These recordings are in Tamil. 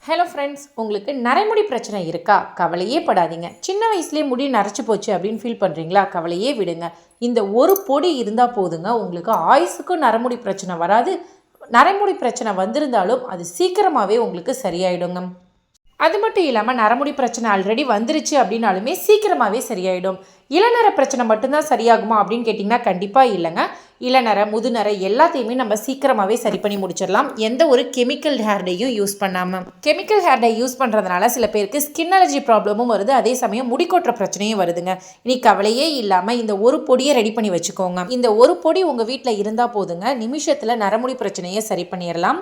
ஹலோ ஃப்ரெண்ட்ஸ், உங்களுக்கு நரைமுடி பிரச்சனை இருக்கா? கவலையே படாதீங்க. சின்ன வயசுலேயே முடி நரைச்சி போச்சு அப்படின்னு ஃபீல் பண்ணுறீங்களா? கவலையே விடுங்க. இந்த ஒரு பொடி இருந்தால் போதுங்க, உங்களுக்கு ஆயுசுக்கும் நரைமுடி பிரச்சனை வராது. நரைமுடி பிரச்சனை வந்திருந்தாலும் அது சீக்கிரமாகவே உங்களுக்கு சரியாயிடுங்க. அது மட்டும் இல்லாமல் நரமுடி பிரச்சனை ஆல்ரெடி வந்துருச்சு அப்படின்னாலுமே சீக்கிரமாகவே சரியாயிடும். இளநரை பிரச்சனை மட்டும்தான் சரியாகுமா அப்படின்னு கேட்டிங்கன்னா கண்டிப்பாக இல்லைங்க. இளநரை முதுநரை எல்லாத்தையுமே நம்ம சீக்கிரமாகவே சரி பண்ணி முடிச்சிடலாம், எந்த ஒரு கெமிக்கல் ஹேர் டேயும் யூஸ் பண்ணாமல். கெமிக்கல் ஹேர் டே யூஸ் பண்ணுறதுனால சில பேருக்கு ஸ்கின் அலர்ஜி ப்ராப்ளமும் வருது, அதே சமயம் முடிக்கொட்டுற பிரச்சனையும் வருதுங்க. இனி கவலையே இல்லாமல் இந்த ஒரு பொடியை ரெடி பண்ணி வச்சுக்கோங்க. இந்த ஒரு பொடி உங்கள் வீட்டில் இருந்தால் போதுங்க, நிமிஷத்தில் நரமுடி பிரச்சனையை சரி பண்ணிடலாம்.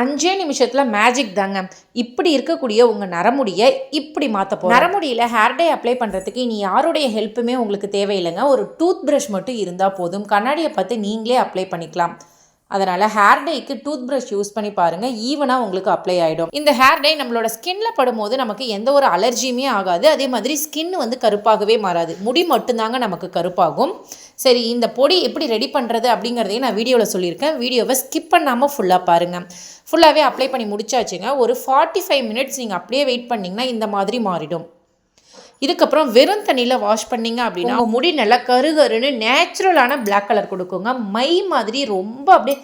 5 நிமிஷத்தில் மேஜிக் தாங்க. இப்படி இருக்கக்கூடிய உங்கள் நரமுடியை இப்படி மாற்ற போகிறோம். நரமுடியில் ஹேர் டே அப்ளை பண்ணுறதுக்கு இனி யாருடைய ஹெல்ப்புமே உங்களுக்கு தேவையில்லைங்க. ஒரு டூத் ப்ரஷ் மட்டும் இருந்தால் போதும். கண்ணாடியை பார்த்து நீங்களே அப்ளை பண்ணிக்கலாம். அதனால் ஹேர் டேக்கு டூத் ப்ரஷ் யூஸ் பண்ணி பாருங்கள், ஈவனாக உங்களுக்கு அப்ளை ஆகிடும். இந்த ஹேர் டே நம்மளோட ஸ்கின்ல படும்போது நமக்கு எந்த ஒரு அலர்ஜியுமே ஆகாது. அதே மாதிரி ஸ்கின் கருப்பாகவே மாறாது, முடி மட்டும்தாங்க நமக்கு கருப்பாகும். சரி, இந்த பொடி எப்படி ரெடி பண்ணுறது அப்படிங்கிறதையும் நான் வீடியோவில் சொல்லியிருக்கேன். வீடியோவை ஸ்கிப் பண்ணாமல் ஃபுல்லாக பாருங்கள். ஃபுல்லாகவே அப்ளை பண்ணி முடிச்சாச்சுங்க. ஒரு 45 மினிட்ஸ் நீங்கள் அப்படியே வெயிட் பண்ணிங்கன்னா இந்த மாதிரி மாறிடும். இதுக்கப்புறம் வெறும் தண்ணியில் வாஷ் பண்ணிங்க அப்படின்னா முடி நல்லா கருகருன்னு நேச்சுரலான பிளாக் கலர் கொடுக்குங்க. மை மாதிரி ரொம்ப அப்படியே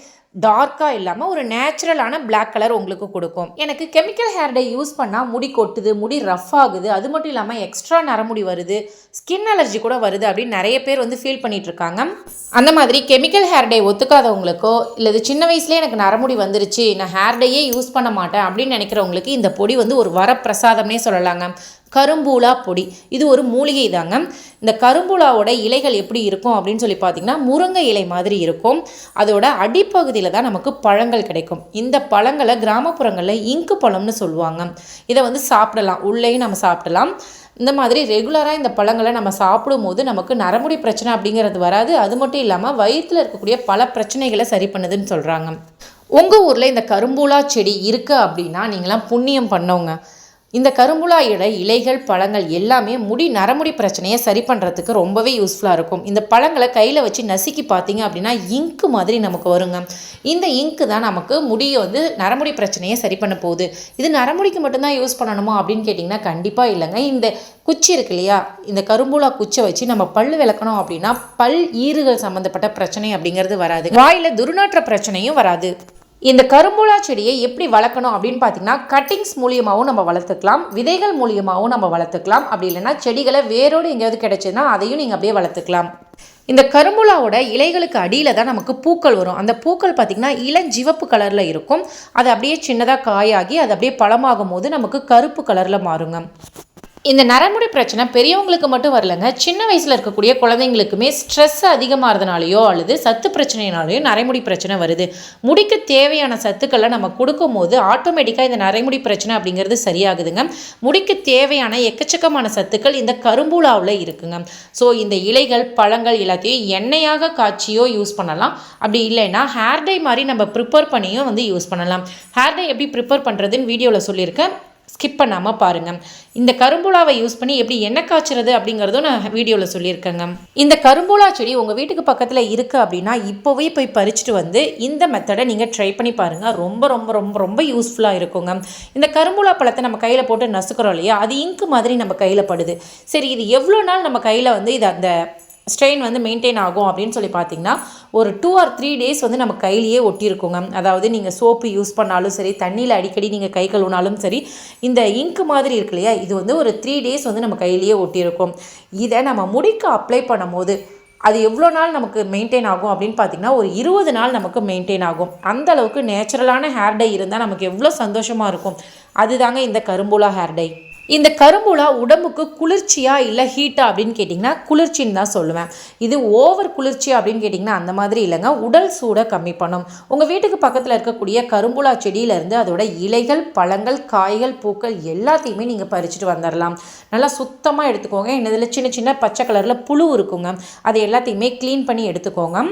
டார்க்காக இல்லாமல் ஒரு நேச்சுரலான பிளாக் கலர் உங்களுக்கு கொடுக்கும். எனக்கு கெமிக்கல் ஹேர் டே யூஸ் பண்ணால் முடி கொட்டுது, முடி ரஃப் ஆகுது, அது மட்டும் இல்லாமல் எக்ஸ்ட்ரா நரமுடி வருது, ஸ்கின் அலர்ஜி கூட வருது அப்படின்னு நிறைய பேர் ஃபீல் பண்ணிட்டு இருக்காங்க. அந்த மாதிரி கெமிக்கல் ஹேர் டே ஒத்துக்காதவங்களுக்கோ இல்லை சின்ன வயசுலேயே எனக்கு நரமுடி வந்துருச்சு, நான் ஹேர் டேயே யூஸ் பண்ண மாட்டேன் அப்படின்னு நினைக்கிறவங்களுக்கு இந்த பொடி ஒரு வரப்பிரசாதம்னே சொல்லலாங்க. கரும்பூலா பொடி, இது ஒரு மூலிகை தாங்க. இந்த கரும்பூலாவோட இலைகள் எப்படி இருக்கும் அப்படின்னு சொல்லி பார்த்தீங்கன்னா முருங்கை இலை மாதிரி இருக்கும். அதோட அடிப்பகுதியில் தான் நமக்கு பழங்கள் கிடைக்கும். இந்த பழங்களை கிராமப்புறங்களில் இங்கு பழம்னு சொல்லுவாங்க. இதை சாப்பிடலாம், உள்ளேயும் நம்ம சாப்பிடலாம். இந்த மாதிரி ரெகுலராக இந்த பழங்களை நம்ம சாப்பிடும்போது நமக்கு நரமுடி பிரச்சனை அப்படிங்கிறது வராது. அது மட்டும் இல்லாமல் வயிற்றில் இருக்கக்கூடிய பல பிரச்சனைகளை சரி பண்ணுதுன்னு சொல்கிறாங்க. உங்கள் ஊரில் இந்த கரும்பூலா செடி இருக்குது அப்படின்னா நீங்களாம் புண்ணியம் பண்ணவங்க. இந்த கரும்புலாயோட இலைகள் பழங்கள் எல்லாமே நரமுடி பிரச்சனையை சரி பண்ணுறதுக்கு ரொம்பவே யூஸ்ஃபுல்லாக இருக்கும். இந்த பழங்களை கையில் வச்சு நசுக்கி பார்த்தீங்க அப்படின்னா இங்கு மாதிரி நமக்கு வருங்க. இந்த இங்கு தான் நமக்கு முடியை நரமுடி பிரச்சனையை சரி பண்ண போகுது. இது நரமுடிக்கு மட்டும்தான் யூஸ் பண்ணணுமா அப்படின்னு கேட்டிங்கன்னா கண்டிப்பாக இல்லைங்க. இந்த குச்சி இருக்கு இல்லையா, இந்த கரும்புலா குச்சை வச்சு நம்ம பல் விளக்கணும் அப்படின்னா பல் ஈறுகள் சம்மந்தப்பட்ட பிரச்சனை அப்படிங்கிறது வராது. வாயில் துர்நாற்ற பிரச்சனையும் வராது. இந்த கரும்புலா செடியை எப்படி வளர்க்கணும் அப்படின்னு பார்த்தீங்கன்னா கட்டிங்ஸ் மூலியமாகவும் நம்ம வளர்த்துக்கலாம், விதைகள் மூலியமாகவும் நம்ம வளர்த்துக்கலாம். அப்படி இல்லைன்னா செடிகளை வேரோடு எங்கேயாவது கிடைச்சதுன்னா அதையும் நீங்கள் அப்படியே வளர்த்துக்கலாம். இந்த கரும்புலாவோட இலைகளுக்கு அடியில் தான் நமக்கு பூக்கள் வரும். அந்த பூக்கள் பார்த்திங்கன்னா இளஞ்சிவப்பு கலரில் இருக்கும். அது அப்படியே சின்னதாக காயாகி அது அப்படியே பழமாகும் போது நமக்கு கருப்பு கலரில் மாறுங்க. இந்த நரமுடி பிரச்சனை பெரியவங்களுக்கு மட்டும் வரலைங்க, சின்ன வயசில் இருக்கக்கூடிய குழந்தைங்களுக்குமே ஸ்ட்ரெஸ் அதிகமாகிறதுனாலையோ அல்லது சத்து பிரச்சனையினாலேயோ நரைமுடி பிரச்சனை வருது. முடிக்கு தேவையான சத்துக்களை நம்ம கொடுக்கும்போது ஆட்டோமேட்டிக்காக இந்த நரைமுடி பிரச்சனை அப்படிங்கிறது சரியாகுதுங்க. முடிக்கு தேவையான எக்கச்சக்கமான சத்துக்கள் இந்த கரும்பூலாவில் இருக்குங்க. ஸோ இந்த இலைகள் பழங்கள் எல்லாத்தையும் எண்ணெயாக காய்ச்சியோ யூஸ் பண்ணலாம். அப்படி இல்லைன்னா ஹேர் டை மாதிரி நம்ம ப்ரிப்பேர் பண்ணியும் யூஸ் பண்ணலாம். ஹேர் டை எப்படி ப்ரிப்பேர் பண்ணுறதுன்னு வீடியோவில் சொல்லியிருக்கேன், ஸ்கிப் பண்ணாமல் பாருங்கள். இந்த கரும்புலாவை யூஸ் பண்ணி எப்படி எண்ணெய் காய்ச்சறது அப்படிங்கிறதும் நான் வீடியோவில் சொல்லியிருக்கேங்க. இந்த கரும்புலா செடி உங்கள் வீட்டுக்கு பக்கத்தில் இருக்குது அப்படின்னா இப்போவே போய் பறிச்சுட்டு இந்த மெத்தடை நீங்கள் ட்ரை பண்ணி பாருங்கள். ரொம்ப ரொம்ப ரொம்ப ரொம்ப யூஸ்ஃபுல்லாக இருக்குங்க. இந்த கரும்புலா பழத்தை நம்ம கையில் போட்டு நசுக்கிறோம் இல்லையா, அது இங்கு மாதிரி நம்ம கையில் படுது. சரி, இது எவ்வளோ நாள் நம்ம கையில் இது அந்த ஸ்ட்ரெயின் மெயின்டைன் ஆகும் அப்படின்னு சொல்லி பார்த்தீங்கன்னா ஒரு 2 or 3 டேஸ் நம்ம கையிலேயே ஒட்டியிருக்குங்க. அதாவது நீங்கள் சோப்பு யூஸ் பண்ணாலும் சரி, தண்ணியில் அடிக்கடி நீங்கள் கை கழுவினாலும் சரி, இந்த இங்கு மாதிரி இருக்கு இல்லையா, இது ஒரு 3 டேஸ் நம்ம கையிலேயே ஒட்டியிருக்கும். இதை நம்ம முடிக்க அப்ளை பண்ணும் போது அது எவ்வளோ நாள் நமக்கு மெயின்டைன் ஆகும் அப்படின்னு பார்த்தீங்கன்னா ஒரு 20 நாள் நமக்கு மெயின்டைன் ஆகும். அந்த அளவுக்கு நேச்சுரலான ஹேர் டை இருந்தால் நமக்கு எவ்வளோ சந்தோஷமாக இருக்கும். அதுதாங்க இந்த கரும்புலா ஹேர் டை. இந்த கரும்புலா உடம்புக்கு குளிர்ச்சியா இல்லை ஹீட்டா அப்படின்னு கேட்டிங்கன்னா குளிர்ச்சின்னு தான் சொல்லுவேன். இது ஓவர் குளிர்ச்சி அப்படின்னு கேட்டிங்கன்னா அந்த மாதிரி இல்லைங்க, உடல் சூடை கம்மி பண்ணும். உங்கள் வீட்டுக்கு பக்கத்தில் இருக்கக்கூடிய கரும்புலா செடியிலேருந்து அதோட இலைகள் பழங்கள் காய்கள் பூக்கள் எல்லாத்தையுமே நீங்கள் பறிச்சுட்டு வந்துடலாம். நல்லா சுத்தமாக எடுத்துக்கோங்க. இதில் சின்ன சின்ன பச்சை கலரில் புழு இருக்குங்க, அதை எல்லாத்தையுமே க்ளீன் பண்ணி எடுத்துக்கோங்க.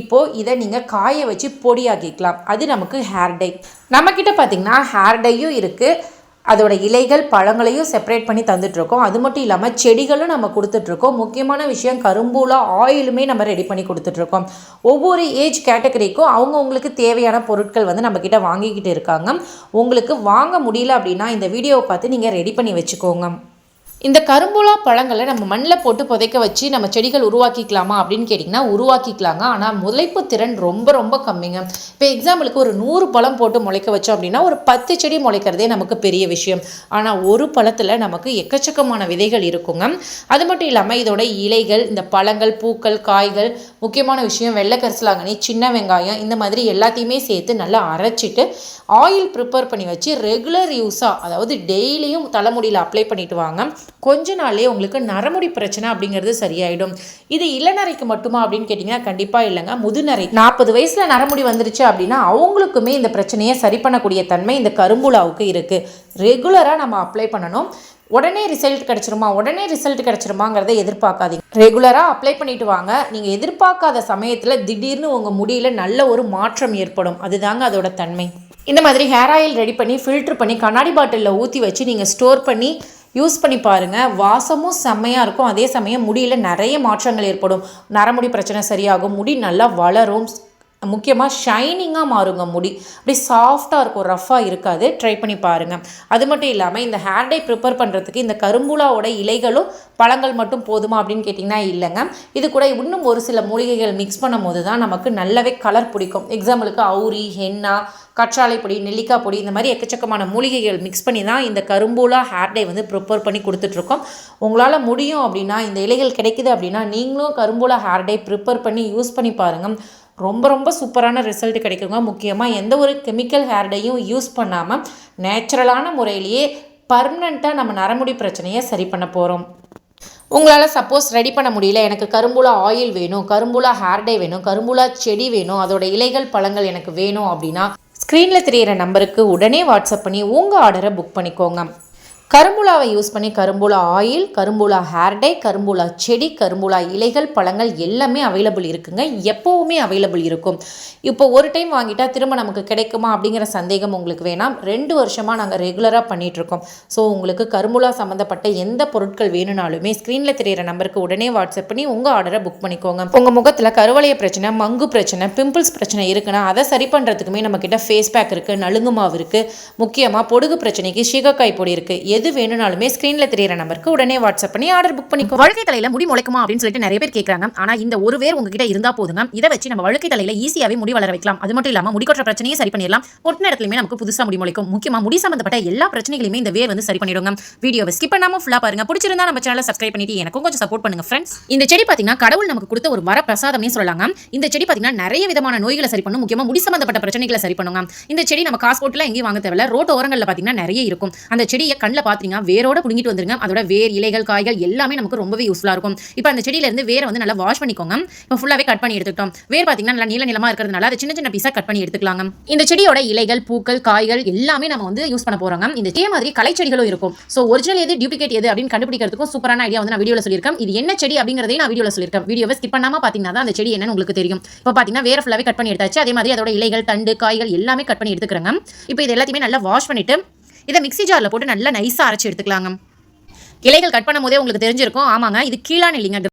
இப்போது இதை நீங்கள் காய வச்சு பொடியாக்கிக்கலாம். அது நமக்கு ஹேர் டை. நம்மக்கிட்ட பார்த்திங்கன்னா ஹேர் டையும் இருக்குது, அதோட இலைகள் பழங்களையும் செப்பரேட் பண்ணி தந்துட்டுருக்கோம். அது மட்டும் இல்லாமல் செடிகளும் நம்ம கொடுத்துட்ருக்கோம். முக்கியமான விஷயம் கரும்பூலா ஆயிலுமே நம்ம ரெடி பண்ணி கொடுத்துட்ருக்கோம். ஒவ்வொரு ஏஜ் கேட்டகரிக்கும் அவங்கவுங்களுக்கு தேவையான பொருட்கள் வந்து நம்மக்கிட்ட வாங்கிக்கிட்டு இருக்காங்க. உங்களுக்கு வாங்க முடியல அப்படின்னா இந்த வீடியோவை பார்த்து நீங்கள் ரெடி பண்ணி வச்சுக்கோங்க. இந்த கரும்புலா பழங்களை நம்ம மண்ணில் போட்டு புதைக்க வச்சு நம்ம செடிகள் உருவாக்கிக்கலாமா அப்படின்னு கேட்டிங்கன்னா உருவாக்கிக்கலாங்க. ஆனால் முளைப்பு திறன் ரொம்ப ரொம்ப கம்மிங்க. இப்போ எக்ஸாம்பிளுக்கு ஒரு 100 பழம் போட்டு முளைக்க வச்சோம் அப்படின்னா ஒரு 10 செடி முளைக்கிறதே நமக்கு பெரிய விஷயம். ஆனால் ஒரு பழத்தில் நமக்கு எக்கச்சக்கமான விதைகள் இருக்குங்க. அது மட்டும் இல்லாமல் இதோட இலைகள், இந்த பழங்கள், பூக்கள், காய்கள், முக்கியமான விஷயம் வெள்ளை கரிசலாங்கண்ணி, சின்ன வெங்காயம், இந்த மாதிரி எல்லாத்தையுமே சேர்த்து நல்லா அரைச்சிட்டு ஆயில் ப்ரிப்பேர் பண்ணி வச்சு ரெகுலர் யூஸாக, அதாவது டெய்லியும் தலைமுடியில் அப்ளை பண்ணிட்டு வாங்க. கொஞ்ச நாள்லேயே உங்களுக்கு நரமுடி பிரச்சனை அப்படிங்கிறது சரியாயிடும். இது இளநரைக்கு மட்டுமா அப்படின்னு கேட்டிங்கன்னா கண்டிப்பாக இல்லைங்க. முதுநரை 40 வயசில் நரமுடி வந்துருச்சு அப்படின்னா அவங்களுக்குமே இந்த பிரச்சனையை சரி பண்ணக்கூடிய தன்மை இந்த கரும்புலாவுக்கு இருக்குது. ரெகுலராக நம்ம அப்ளை பண்ணணும். உடனே ரிசல்ட் கிடச்சிருமாங்கிறத எதிர்பார்க்காதீங்க. ரெகுலராக அப்ளை பண்ணிட்டு வாங்க. நீங்கள் எதிர்பார்க்காத சமயத்தில் திடீர்னு உங்கள் முடியில் நல்ல ஒரு மாற்றம் ஏற்படும். அதுதாங்க அதோட தன்மை. இந்த மாதிரி ஹேர் ஆயில் ரெடி பண்ணி ஃபில்ட்ரு பண்ணி கண்ணாடி பாட்டிலில் ஊற்றி வச்சு நீங்கள் ஸ்டோர் பண்ணி யூஸ் பண்ணி பாருங்கள். வாசமும் செம்மையாக இருக்கும். அதே சமயம் முடியில் நிறைய மாற்றங்கள் ஏற்படும். நரமுடி பிரச்சனை சரியாகும். முடி நல்லா வளரும். முக்கியமாக ஷைனிங்காக மாறுங்க. முடி அப்படி சாஃப்டாக இருக்கும், ரஃப்பாக இருக்காது. ட்ரை பண்ணி பாருங்கள். அது மட்டும் இல்லாமல் இந்த ஹேர் டை ப்ரிப்பேர் பண்ணுறதுக்கு இந்த கரும்புலாவோட இலைகளும் பழங்கள் மட்டும் போதுமா அப்படின்னு கேட்டிங்கன்னா இல்லைங்க. இது கூட இன்னும் ஒரு சில மூலிகைகள் மிக்ஸ் பண்ணும் போது தான் நமக்கு நல்லாவே கலர் பிடிக்கும். எக்ஸாம்பிளுக்கு அவுரி, ஹென்னா, கற்றாழை பொடி, நெல்லிக்காய் பொடி, இந்த மாதிரி எக்கச்சக்கமான மூலிகைகள் மிக்ஸ் பண்ணி தான் இந்த கரும்பூலா ஹேர் டை வந்து ப்ரிப்பேர் பண்ணி கொடுத்துட்ருக்கோம். உங்களால் முடியும் அப்படின்னா, இந்த இலைகள் கிடைக்குது அப்படின்னா நீங்களும் கரும்பூலா ஹேர் டை ப்ரிப்பேர் பண்ணி யூஸ் பண்ணி பாருங்கள். ரொம்ப ரொம்ப சூப்பரான ரிசல்ட் கிடைக்குங்க. முக்கியமாக எந்த ஒரு கெமிக்கல் ஹேர் டையும் யூஸ் பண்ணாமல் நேச்சுரலான முறையிலேயே பர்மனெண்ட்டாக நம்ம நரமுடி பிரச்சனையை சரி பண்ண போகிறோம். உங்களால் சப்போஸ் ரெடி பண்ண முடியல, எனக்கு கரும்புலா ஆயில் வேணும், கரும்புலா ஹேர் டை வேணும், கரும்புலா செடி வேணும், அதோட இலைகள் பழங்கள் எனக்கு வேணும் அப்படின்னா ஸ்க்ரீனில் தெரிகிற நம்பருக்கு உடனே வாட்ஸ்அப் பண்ணி உங்கள் ஆர்டரை புக் பண்ணிக்கோங்க. கரும்புலாவை யூஸ் பண்ணி கரும்புலா ஆயில், கரும்புலா ஹேர் டை, கரும்புலா செடி, கரும்புலா இலைகள், பழங்கள் எல்லாமே அவைலபிள் இருக்குங்க. எப்போவுமே அவைலபிள் இருக்கும். இப்போ ஒரு டைம் வாங்கிட்டா திரும்ப நமக்கு கிடைக்குமா அப்படிங்கிற சந்தேகம் உங்களுக்கு வேணாம். 2 வருஷமாக நாங்கள் ரெகுலராக பண்ணிகிட்ருக்கோம். ஸோ உங்களுக்கு கரும்புலா சம்மந்தப்பட்ட எந்த பொருட்கள் வேணும்னாலுமே ஸ்க்ரீனில் தெரிகிற நம்பருக்கு உடனே வாட்ஸ்அப் பண்ணி உங்கள் ஆர்டரை புக் பண்ணிக்கோங்க. உங்கள் முகத்தில் கருவளைய பிரச்சனை, மங்கு பிரச்சனை, பிம்பிள்ஸ் பிரச்சனை இருக்குன்னா அதை சரி பண்ணுறதுக்குமே நம்மக்கிட்ட ஃபேஸ் பேக் இருக்குது, நலுங்கு மாவு இருக்குது. முக்கியமாக பொடுகு பிரச்சனைக்கு சீகக்காய் பொடி இருக்குது. எது வேணும்னாலுமே ஸ்க்ரீனில் தெரியிற நம்பருக்கு உடனே வாட்ஸ்அப் பண்ணி ஆர்டர் புக் பண்ணிக்கோ. வழுக்கை தலையில் முடி முளைக்குமா அப்படின்னு சொல்லிட்டு நிறைய பேர் கேட்குறாங்க. ஆனால் இந்த ஒரு வேர் உங்ககிட்ட இருந்தால் போதுங்க. இதை வச்சு நம்ம வழுக்கை தலையில் ஈஸியாகவே முடி வளர வைக்கலாம். அது மட்டும் இல்லாமல் முடி கொட்டுற பிரச்சனையை சரி பண்ணிடலாம். ஒட்டின இடத்துலையுமே நமக்கு புதுசாக முடி முளைக்கும். முக்கியமாக முடி சம்பந்தப்பட்ட எல்லா பிரச்சனைகளையுமே இந்த வேர் வந்து சரி பண்ணிடுங்க. வீடியோவை ஸ்கிப் பண்ணாமல் ஃபுல்லாக பாருங்க. பிடிச்சிருந்தா நம்ம சேனலை சப்ஸ்கிரைப் பண்ணிட்டு எனக்கும் கொஞ்சம் சப்போர்ட் பண்ணுங்க ஃப்ரெண்ட்ஸ். இந்த செடி பார்த்தீங்கன்னா கடவுள் நமக்கு கொடுத்த ஒரு வர பிரசாதமே சொல்லலாங்க. இந்த செடி பார்த்தீங்கன்னா நிறைய விதமான நோய்களை சரி பண்ணும். முக்கியமாக முடி சம்பந்தப்பட்ட பிரச்சனைகளை சரி பண்ணுங்க. இந்த செடி நம்ம காசு போட்டுலாம் எங்கேயும் வாங்க தேவையில்ல. ரோட் ஓரங்களில் பார்த்தீங்கன்னா நிறைய இருக்கும். அந்த செடியை கண்ணில் பார்த்தீங்கன்னா வேரோட புடுங்கிட்டு வந்துருங்க. அதோட வேர், இலைகள், காய்கள் எல்லாமே நமக்கு ரொம்பவே யூஸ்ஃபுல்லா இருக்கும். இப்போ அந்த செடியில இருந்து வேரை வந்து நல்லா வாஷ் பண்ணிக்கோங்க. இப்போ ஃபுல்லாவே கட் பண்ணி எடுத்துட்டோம். வேர் பாத்தீங்கன்னா நல்லா நீல நிலமா இருக்கிறதுனால அதை சின்ன சின்ன பீஸா கட் பண்ணி எடுத்துக்கலாங்க. இந்த செடியோட இலைகள், பூக்கள், காய்கள் எல்லாமே நம்ம வந்து யூஸ் பண்ண போறோங்க. இந்த இதே மாதிரி கலை செடிகளும் இருக்கும். ஸோ ஒரிஜினல் எது, டூப்ளிகேட் எது அப்படின்னு கண்டுபிடிக்கிறதுக்கும் சூப்பரான ஐடியா வந்து நான் வீடியோல சொல்லியிருக்கேன். இது என்ன செடி அப்படிங்கறதையும் நான் வீடியோல சொல்லியிருக்கேன். வீடியோவை ஸ்கிப் பண்ணாம பாத்தீங்கன்னா தான் அந்த செடி என்னன்னு உங்களுக்கு தெரியும். இப்போ பாத்தீங்கன்னா வேற ஃபுல்லாவே கட் பண்ணி எடுத்தாச்சு. அதே மாதிரி அதோட இலைகள், தண்டு, காய்கள் எல்லாமே கட் பண்ணி எடுத்துக்கிறேங்க. இப்போ இது எல்லாத்தையுமே நல்லா வாஷ் பண்ணிட்டு இதை மிக்ஸி ஜார்ல போட்டு நல்லா நைஸா அரைச்சு எடுத்துக்கலாங்க. இலைகள் கட் பண்ணும் போதே உங்களுக்கு தெரிஞ்சிருக்கும். ஆமாங்க, இது கீழான இல்லைங்க.